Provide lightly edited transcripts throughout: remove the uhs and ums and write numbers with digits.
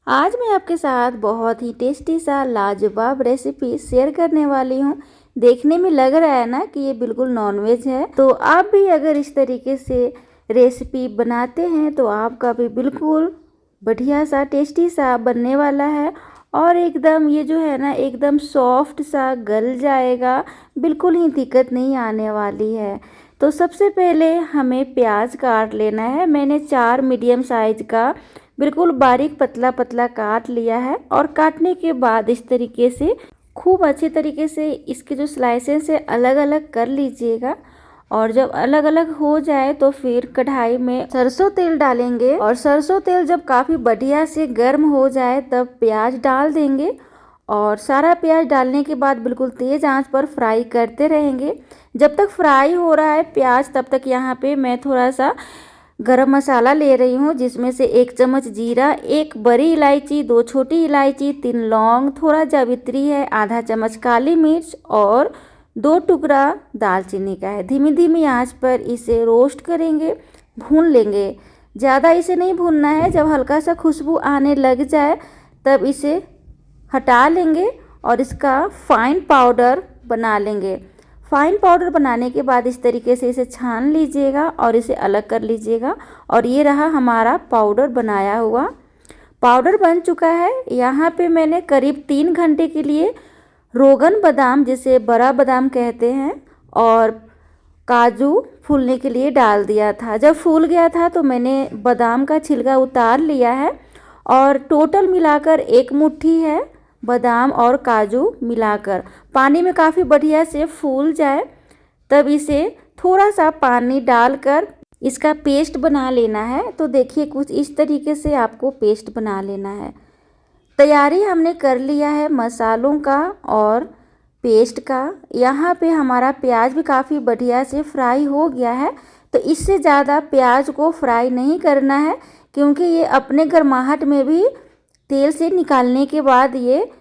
आज मैं आपके साथ बहुत ही टेस्टी सा लाजवाब रेसिपी शेयर करने वाली हूँ। देखने में लग रहा है ना कि ये बिल्कुल नॉनवेज है, तो आप भी अगर इस तरीके से रेसिपी बनाते हैं तो आपका भी बिल्कुल बढ़िया सा टेस्टी सा बनने वाला है। और एकदम ये जो है ना एकदम सॉफ्ट सा गल जाएगा, बिल्कुल ही दिक्कत नहीं आने वाली है। तो सबसे पहले हमें प्याज काट लेना है। मैंने 4 मीडियम साइज का बिल्कुल बारीक पतला पतला काट लिया है। और काटने के बाद इस तरीके से खूब अच्छे तरीके से इसके जो स्लाइसेस है अलग अलग कर लीजिएगा। और जब अलग अलग हो जाए तो फिर कढ़ाई में सरसों तेल डालेंगे। और सरसों तेल जब काफ़ी बढ़िया से गर्म हो जाए तब प्याज डाल देंगे। और सारा प्याज डालने के बाद बिल्कुल तेज़ आंच पर फ्राई करते रहेंगे। जब तक फ्राई हो रहा है प्याज, तब तक यहाँ पे मैं थोड़ा सा गरम मसाला ले रही हूँ, जिसमें से 1 चम्मच जीरा, 1 बड़ी इलायची, 2 छोटी इलायची, 3 लौंग, थोड़ा जावित्री है, आधा चम्मच काली मिर्च और 2 टुकड़ा दालचीनी का है। धीमी धीमी आंच पर इसे रोस्ट करेंगे, भून लेंगे। ज़्यादा इसे नहीं भूनना है। जब हल्का सा खुशबू आने लग जाए तब इसे हटा लेंगे और इसका फाइन पाउडर बना लेंगे। फाइन पाउडर बनाने के बाद इस तरीके से इसे छान लीजिएगा और इसे अलग कर लीजिएगा। और ये रहा हमारा पाउडर बनाया हुआ। पाउडर बन चुका है। यहाँ पे मैंने करीब 3 घंटे के लिए रोगन बादाम, जिसे बड़ा बादाम कहते हैं, और काजू फूलने के लिए डाल दिया था। जब फूल गया था तो मैंने बादाम का छिलका उतार लिया है। और टोटल मिलाकर 1 मुट्ठी है बादाम और काजू मिलाकर। पानी में काफ़ी बढ़िया से फूल जाए तब इसे थोड़ा सा पानी डालकर इसका पेस्ट बना लेना है। तो देखिए कुछ इस तरीके से आपको पेस्ट बना लेना है। तैयारी हमने कर लिया है मसालों का और पेस्ट का। यहाँ पे हमारा प्याज भी काफ़ी बढ़िया से फ्राई हो गया है। तो इससे ज़्यादा प्याज को फ्राई नहीं करना है, क्योंकि ये अपने गर्माहट में भी तेल से निकालने के बाद ये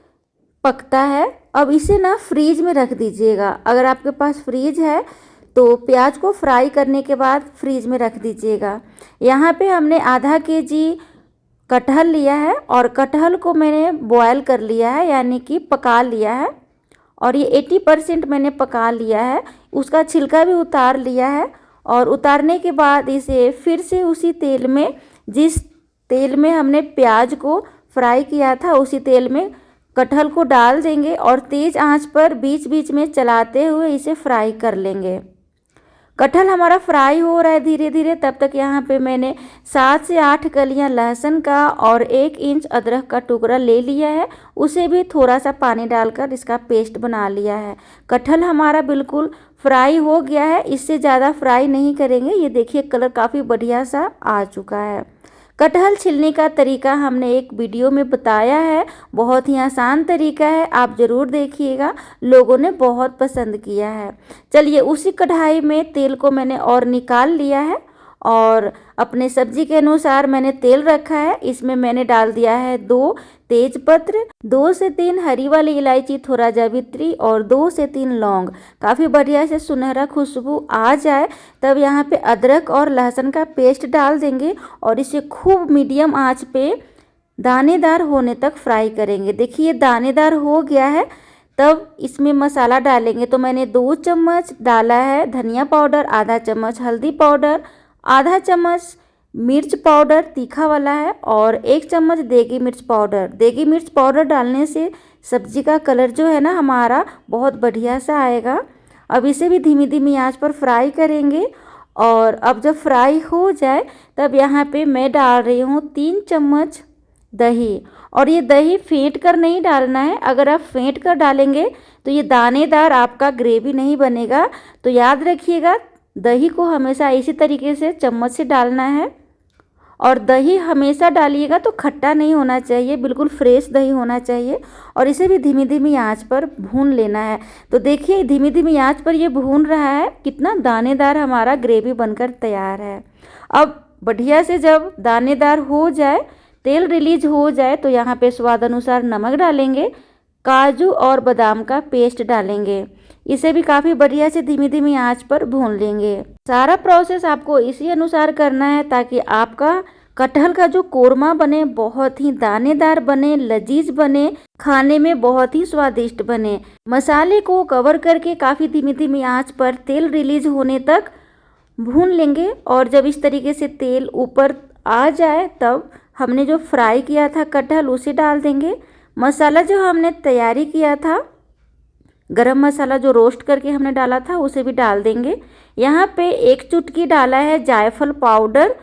पकता है। अब इसे ना फ्रीज में रख दीजिएगा। अगर आपके पास फ्रीज है तो प्याज को फ्राई करने के बाद फ्रीज में रख दीजिएगा। यहाँ पे हमने आधा केजी कटहल लिया है और कटहल को मैंने बॉयल कर लिया है, यानी कि पका लिया है। और ये 80% मैंने पका लिया है। उसका छिलका भी उतार लिया है। और उतारने के बाद इसे फिर से उसी तेल में, जिस तेल में हमने प्याज को फ्राई किया था, उसी तेल में कटहल को डाल देंगे और तेज़ आंच पर बीच बीच में चलाते हुए इसे फ्राई कर लेंगे। कटहल हमारा फ्राई हो रहा है धीरे धीरे। तब तक यहाँ पे मैंने 7 से 8 कलियाँ लहसुन का और 1 इंच अदरक का टुकड़ा ले लिया है। उसे भी थोड़ा सा पानी डालकर इसका पेस्ट बना लिया है। कटहल हमारा बिल्कुल फ्राई हो गया है, इससे ज़्यादा फ्राई नहीं करेंगे। ये देखिए कलर काफ़ी बढ़िया सा आ चुका है। कटहल छिलने का तरीका हमने एक वीडियो में बताया है, बहुत ही आसान तरीका है, आप ज़रूर देखिएगा। लोगों ने बहुत पसंद किया है। चलिए उसी कढ़ाई में तेल को मैंने और निकाल लिया है और अपने सब्जी के अनुसार मैंने तेल रखा है। इसमें मैंने डाल दिया है 2 तेजपत्र, 2 से 3 हरी वाली इलायची, थोड़ा जावित्री और 2 से 3 लौंग। काफ़ी बढ़िया से सुनहरा खुशबू आ जाए तब यहाँ पे अदरक और लहसुन का पेस्ट डाल देंगे और इसे खूब मीडियम आंच पे दानेदार होने तक फ्राई करेंगे। देखिए दानेदार हो गया है, तब इसमें मसाला डालेंगे। तो मैंने 2 चम्मच डाला है धनिया पाउडर, आधा चम्मच हल्दी पाउडर, आधा चम्मच मिर्च पाउडर तीखा वाला है और 1 चम्मच देगी मिर्च पाउडर। देगी मिर्च पाउडर डालने से सब्जी का कलर जो है ना हमारा बहुत बढ़िया सा आएगा। अब इसे भी धीमी धीमी आंच पर फ्राई करेंगे। और अब जब फ्राई हो जाए तब यहाँ पे मैं डाल रही हूँ 3 चम्मच दही। और ये दही फेंट कर नहीं डालना है। अगर आप फेंट कर डालेंगे तो ये दानेदार आपका ग्रेवी नहीं बनेगा। तो याद रखिएगा दही को हमेशा इसी तरीके से चम्मच से डालना है। और दही हमेशा डालिएगा तो खट्टा नहीं होना चाहिए, बिल्कुल फ्रेश दही होना चाहिए। और इसे भी धीमी धीमी आंच पर भून लेना है। तो देखिए धीमी धीमी आंच पर ये भून रहा है, कितना दानेदार हमारा ग्रेवी बनकर तैयार है। अब बढ़िया से जब दानेदार हो जाए, तेल रिलीज हो जाए, तो यहाँ पे स्वाद अनुसार नमक डालेंगे, काजू और बादाम का पेस्ट डालेंगे। इसे भी काफ़ी बढ़िया से धीमी धीमी आंच पर भून लेंगे। सारा प्रोसेस आपको इसी अनुसार करना है ताकि आपका कटहल का जो कोरमा बने बहुत ही दानेदार बने, लजीज बने, खाने में बहुत ही स्वादिष्ट बने। मसाले को कवर करके काफ़ी धीमी धीमी आंच पर तेल रिलीज होने तक भून लेंगे और जब इस तरीके से तेल ऊपर आ जाए तब हमने जो फ्राई किया था कटहल उसे डाल देंगे। मसाला जो हमने तैयारी किया था, गरम मसाला जो रोस्ट करके हमने डाला था उसे भी डाल देंगे। यहाँ पे 1 चुटकी डाला है जायफल पाउडर।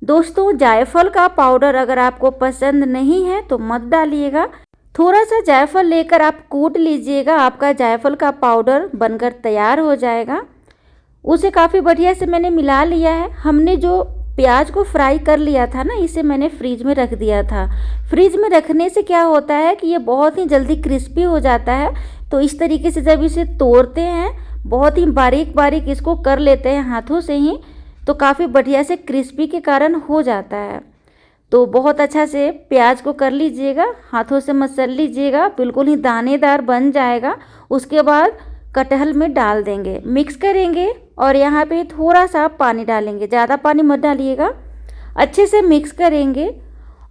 दोस्तों, जायफल का पाउडर अगर आपको पसंद नहीं है तो मत डालिएगा। थोड़ा सा जायफल लेकर आप कूट लीजिएगा, आपका जायफल का पाउडर बनकर तैयार हो जाएगा। उसे काफ़ी बढ़िया से मैंने मिला लिया है। हमने जो प्याज को फ्राई कर लिया था ना, इसे मैंने फ्रीज में रख दिया था। फ्रीज में रखने से क्या होता है कि ये बहुत ही जल्दी क्रिस्पी हो जाता है। तो इस तरीके से जब इसे तोड़ते हैं, बहुत ही बारीक बारीक इसको कर लेते हैं हाथों से ही, तो काफ़ी बढ़िया से क्रिस्पी के कारण हो जाता है। तो बहुत अच्छा से प्याज को कर लीजिएगा, हाथों से मसल लीजिएगा, बिल्कुल ही दानेदार बन जाएगा। उसके बाद कटहल में डाल देंगे, मिक्स करेंगे और यहाँ पे थोड़ा सा पानी डालेंगे, ज़्यादा पानी मत डालिएगा। अच्छे से मिक्स करेंगे।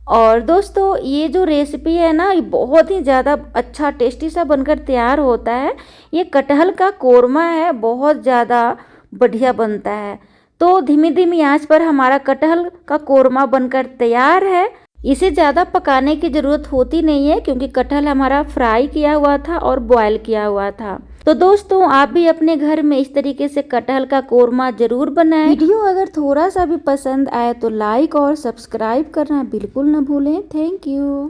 और दोस्तों, ये जो रेसिपी है ना, ये बहुत ही ज़्यादा अच्छा टेस्टी सा बनकर तैयार होता है। ये कटहल का कोरमा है, बहुत ज़्यादा बढ़िया बनता है। तो धीमी धीमी आंच पर हमारा कटहल का कोरमा बनकर तैयार है। इसे ज़्यादा पकाने की ज़रूरत होती नहीं है क्योंकि कटहल हमारा फ्राई किया हुआ था और बॉयल किया हुआ था। तो दोस्तों, आप भी अपने घर में इस तरीके से कटहल का कोरमा ज़रूर बनाएं। वीडियो अगर थोड़ा सा भी पसंद आए तो लाइक और सब्सक्राइब करना बिल्कुल ना भूलें। Thank you.